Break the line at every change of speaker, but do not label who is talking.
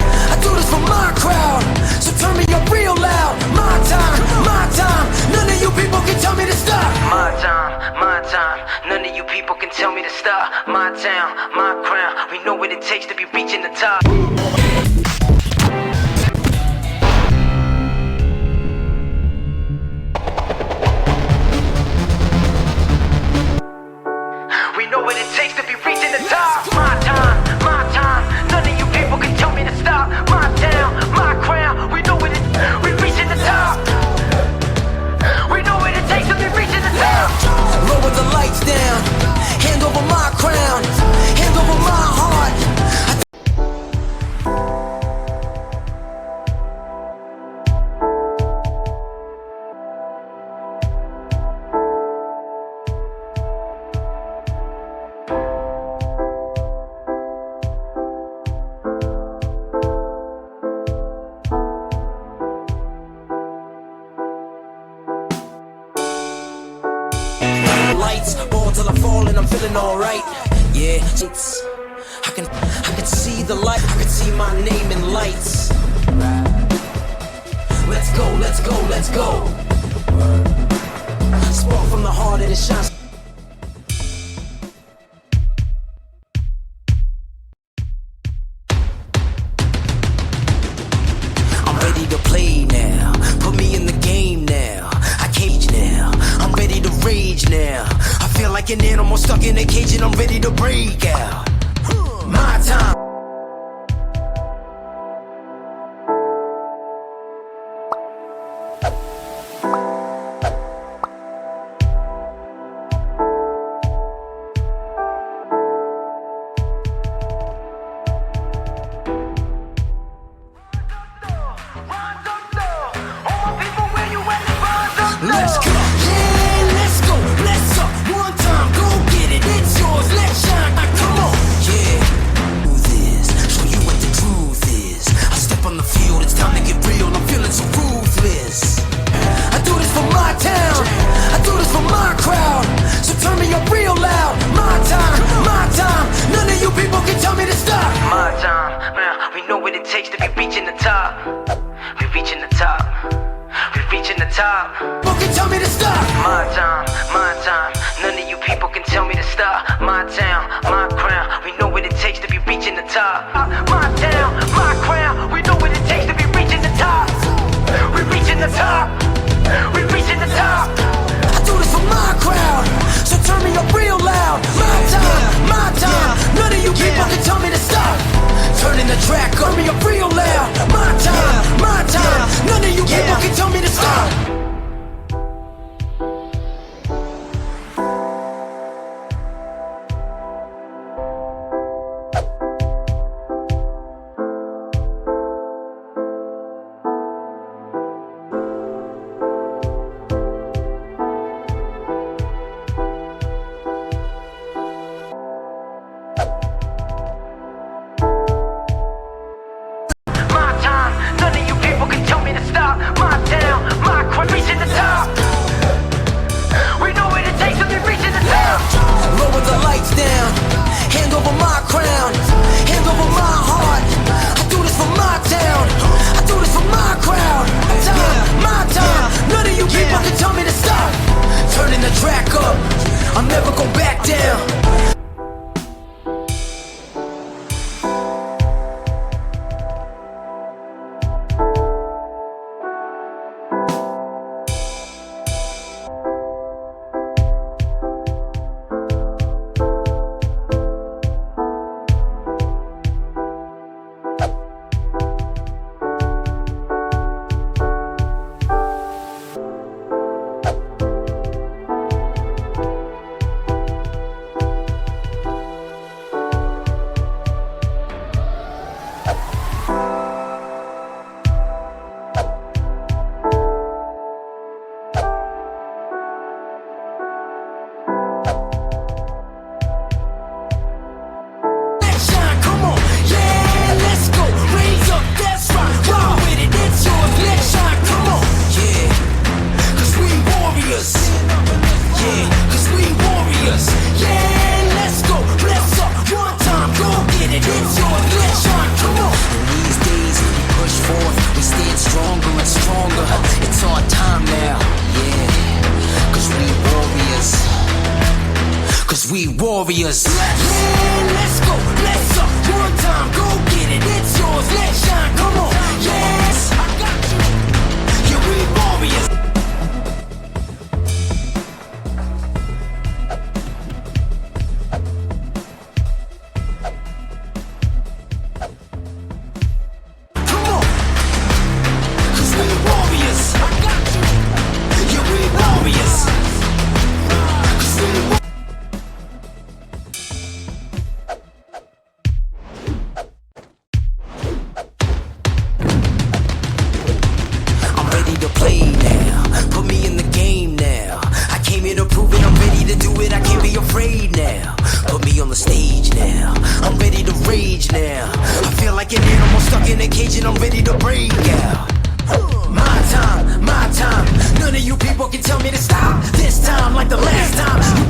I do this for my crowd, so turn me up real loud. My time, none of you people can tell me to stop.
My time, none of you people can tell me to stop. My town, my crown, we know what it takes to be reaching the top. We know what it takes to be reaching the top. My time, none of you people can tell me to stop. My town, my crown, we know what it, we reaching the top. We know what it takes to be reaching the top.
Lower the lights down, hand over my crown, hand over my heart. Lights, ball till I fall and I'm feeling alright. Yeah, I can see the light, I can see my name in lights. Let's go, let's go, let's go. Spark from the heart and it shines. I'm ready to play now, put me in the game now. I cage now, I'm ready to rage now. I feel like an animal stuck in a cage and I'm ready to break out. My time. Let's go, yeah, let's go, let's up. One time, go get it, it's yours, let's shine. Come on, yeah. Do this, show you what the truth is. I step on the field, it's time to get real. I'm feeling so ruthless. I do this for my town, I do this for my crowd. So turn me up real loud. My time, none of you people can tell me to stop.
My time, man, we know what it takes to be reaching the top. We reaching the top. We reaching the top.
Who can tell me to stop?
My time, none of you people can tell me to stop. My town, my crown, we know what it takes to be reaching the top. My town, my crown, we know what it takes to be reaching the top. We reaching the top. We reaching the top.
I do this for my crowd, so turn me up real loud. My time, none of you people can tell me to stop. Turning the track, turn me up real loud. My time, none of you people can tell me to stop. I'll never go back down. cause we warriors. Let's go, let's up, one time, go get it, it's yours, let's shine, come on, yes, I got you, yeah, we warriors. Come on, cause we warriors, I got you, yeah, we warriors, cause we warriors. Play now, put me in the game now. I came here to prove it, I'm ready to do it, I can't be afraid now. Put me on the stage now, I'm ready to rage now. I feel like an animal stuck in a cage and I'm ready to break out. My time, none of you people can tell me to stop. This time, like the last time, you